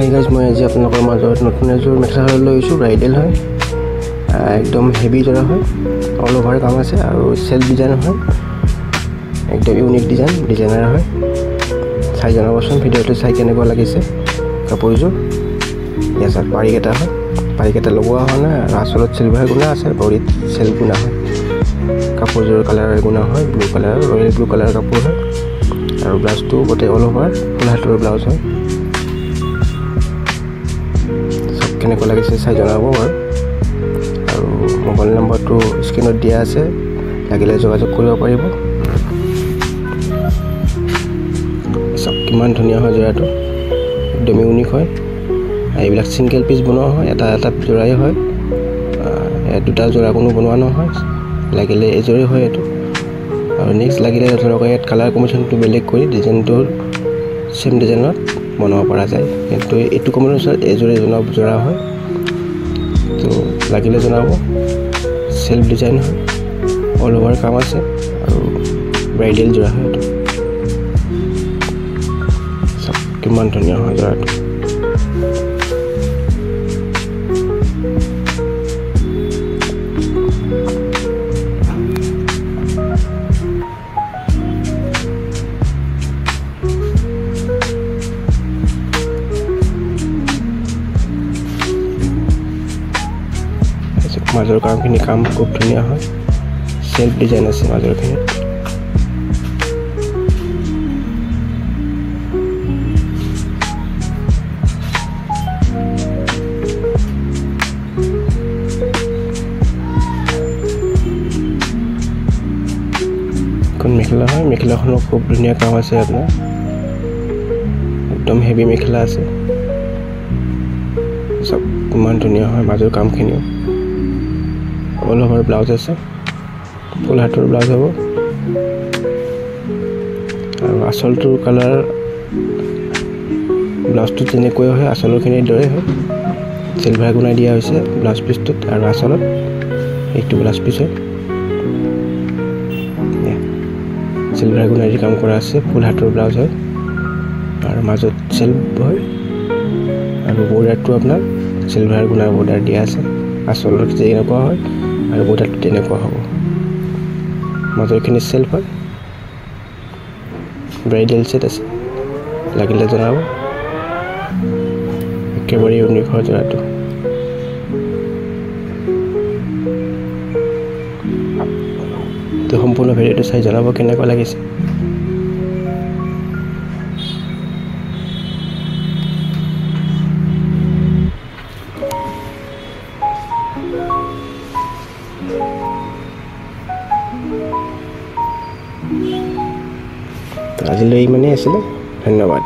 Hi guys, মই আজি আপোনালোকৰ মাজত নতুন এযোৰ মেখেলা চাদৰ লৈ আহিছোঁ। ব্ৰাইডেল হয়, একদম হেভি জৰা হয়, অল অভাৰ কাম আছে আৰু চেল্ফ ডিজাইন হয়, একদম ইউনিক ডিজাইনাৰ হয়। চাই জনাবচোন ভিডিঅ'টো চাই কেনেকুৱা লাগিছে কাপোৰযোৰ। ইয়াৰ চাওক পাৰিকেইটা হয়, পাৰিকেইটা লগোৱা হোৱা নাই আৰু আচলত চিলভাৰ গুণা আছে, ভৰিত চেল্ফ গুণা হয়। কাপোৰযোৰ কালাৰ গুণা হয় blue colour, royal blue colour কাপোৰ হয় আৰু ব্লাউজটো গোটেই অল অভাৰ ফুল হাতৰ ব্লাউজ হয়। চব কেনেকুৱা লাগিছে চাই জনাব আৰু মোবাইল নম্বৰটো স্ক্ৰীণত দিয়া আছে, লাগিলে যোগাযোগ কৰিব পাৰিব। চব কিমান ধুনীয়া হয় জোৰাটো, একদম ইউনিক হয়। এইবিলাক ছিংগল পিচ বনোৱা হয়, এটা জোৰাই হয়, দুটা জোৰা কোনো বনোৱা নহয়, লাগিলে এযোৰে হয় এইটো। আৰু নেক্সট লাগিলে ধৰক ইয়াত কালাৰ কম্বিনেশ্যনটো বেলেগ কৰি ডিজাইনটো চেম ডিজাইনত বনাব পৰা যায়, কিন্তু এইটো কম্বিনেশ্যনত এযোৰে জোৰা হয়। তো লাগিলে জনাব। চেল্ফ ডিজাইন হয়, অল অভাৰ কাম আছে আৰু ব্ৰাইডেল জোৰা হয় এইটো। চব কিমান ধুনীয়া হয় জোৰাটো। মাজৰ কামখিনি খুব ধুনীয়া হয়, চেল্ফ ডিজাইন আছে মাজৰখিনিত। এখন মেখেলা হয়, মেখেলাখনৰ খুব ধুনীয়া কাম আছে আপোনাৰ, একদম হেভি মেখেলা আছে। চব কিমান ধুনীয়া হয় মাজৰ কামখিনিও। অল অভাৰ ব্লাউজ আছে, ফুল হাতৰ ব্লাউজ হ'ব আৰু আঁচলটোৰ কালাৰ ব্লাউজটো যেনেকৈ হয় আঁচলৰখিনিৰ দৰে হয়। চিলভাৰ গুণা দিয়া হৈছে ব্লাউজ পিচটোত আৰু আঁচলত এইটো ব্লাউজ পিচ হয়, চিলভাৰ গুণা দি কাম কৰা আছে, ফুল হাতৰ ব্লাউজ হয় আৰু মাজত চেল্ফ হয় আৰু বৰ্ডাৰটো আপোনাৰ চিলভাৰ গুণাৰ বৰ্ডাৰ দিয়া আছে। আঁচলত যেনেকুৱা হয় আৰু বৰ্ডাৰটো তেনেকুৱা হ'ব। মাজৰখিনি চেল্ফ হয়, ব্ৰাইডেল ছেট আছে, লাগিলে জনাব। একেবাৰে ইউনিক হয় জোৰাটো। তো সম্পূৰ্ণ ভিডিঅ'টো চাই জনাব কেনেকুৱা লাগিছে। আজিলৈ ইমানেই আছিলে, ধন্যবাদ।